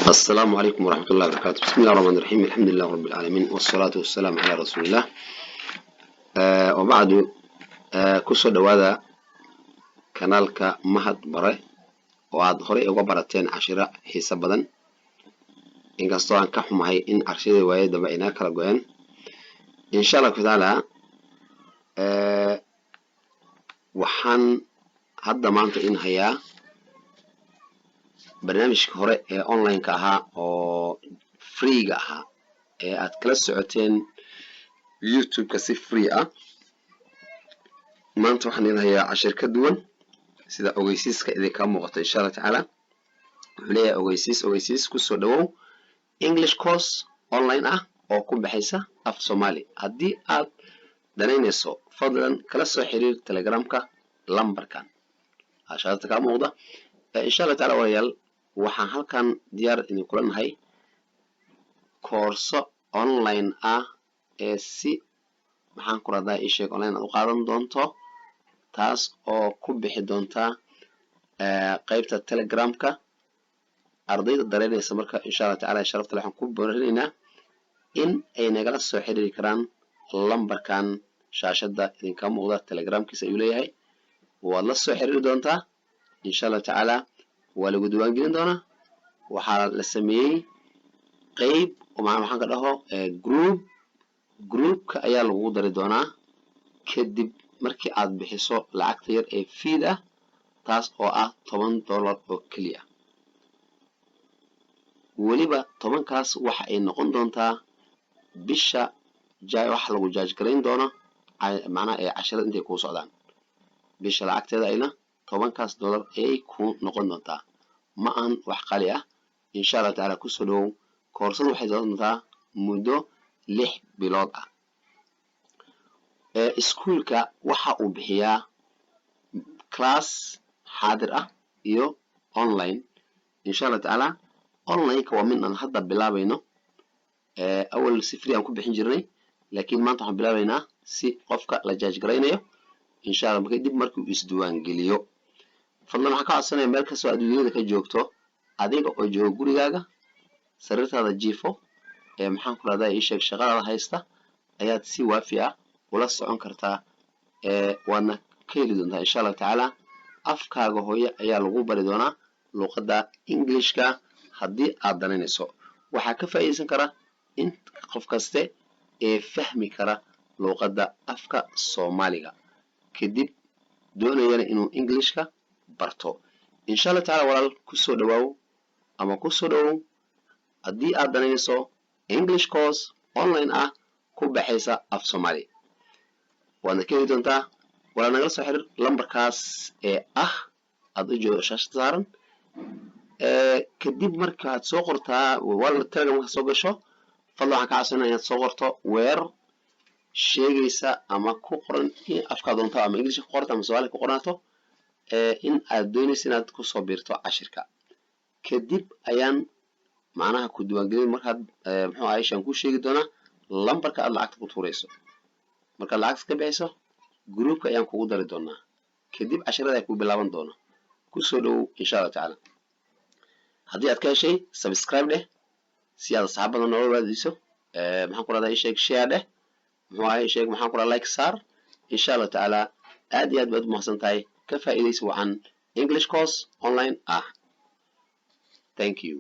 السلام عليكم ورحمة الله وبركاته. بسم الله الرحمن الرحيم. الحمد لله رب العالمين والصلاة والسلام على رسول الله. وبعد كسر دوادا كنالك مهد بري وعاد هري وبرتين عشرة حساب بدن إن قصدان كحهم هاي إن عرشي وايد بينا كلا جوين إن شاء الله تعالى. وحن هذا ما أنت إن هيا برنامج هوري أونلاين كها أو فري كها أتكلم ساعتين يوتيوب كسي فري ما أنت وحنا هي عشر كدول سيدا أويسيس كإذا كان مغطى إن شاء الله تعالى عليه أويسيس كسر دو English course أونلاين أو كم بحيسة أف سومالي هدي دنينيسو فضلا كلاس حرير تليجرام لمبر كان عشان تكام مغطى إن شاء الله تعالى ويال وحن كان ديار إن كلن هاي كورس أونلاين سي maxaan ku radaa ii sheeg online aad u qaadan doonto taas oo ku bixi doonta qaybta Telegram-ka ardayda dareeraysa marka insha Allah taala sharafta waxaan ku boorinaynaa in ay nagala soo xiriiri karaan lambarkan shaashada idinka muuqda Telegram-kiisa ayuu leeyahay waad la soo xiriiri doontaa insha Allah taala waa lagu diiwaan gelin doonaa waxaa la sameeyay qayb oo maxaan ka dhaho group ka ayaa lagu dari doonaa kadib markii aad bixiso lacagta yar ee feed taas oo ah $10 oo kaliya waliba 10 kaas waxa ay noqon doontaa bisha wax lagu jaaj gareyn doono macna ee 10 intay ku socdaan bisha lacagteeda ayna 10 kaas dollar ay ku noqon doontaa ma aan wax qali insha Allah taala ku soo dhow koorsadu waxay doontaa muddo 6 bilood iskuulka waxa uu bixiyaa class xaadir iyo online insha Allah taala online ka waa mid aan hadda bilaabayno awal si free aan ku bixin jirnay laakiin maanta waxaan bilaabaynaa si qofka la jaaj gareynayo insha Allah markii uu isdiiwaan geliyo fadlan waxa ka codsanaya meel kasta oo adduunyada ka joogto adiga oo jooga gurigaaga sariirtaada jiifo maxaan ku radaa ii sheeg shaqada haysta ayaad si waafi wala socon kartaa waana ka heli doontaa insha Allah taala afkaaga hooyo ayaa lagu bari doonaa luqadda Englishka haddii aad danaynayso waxa ka faa'iideysan kara in qof kaste fahmi kara luqadda afka Soomaaliga kadib doonayana inuu Englishka barto insha Allah taala walaal ku soo dhawaaw ama ku soo dhawow haddii aad danaynayso English course online ku baxaysa af Soomaali waana ka heli doontaa wala nagala soo xiriir lambarkaas aad u joogo shaashada saaran kadib markaad soo qortaa wala Telegram ka soo gasho fadlan waxaan ka codsanayaa inaad soo qorto weer sheegaysa ama ku qoran afka doonto ama English ku qorto ama Soomaali ku qornaato in aad doonayso inaad ku soo biirto cashirka kadib ayaan macnaha ku diiwaan gelin markaad muxuu ahayshan ku sheegi doona lambarka aad lacagta ku tuurayso marka lacag ka bixiso group-ka ayaan kugu dari doonaa kadib casharada ay ku bilaaban doona ku soo dhow insha Allah taala haddii aad ka heshay subscribe dheh si aad saxaabada nolol wadaadiso maxaan ku radaa sheeg share dheh muxuu ahay sheeg maxaan ku radaa like saar insha Allah taala aad iyo aad baad u mahadsantahay ka faa'iideyso waxaan English course online thank you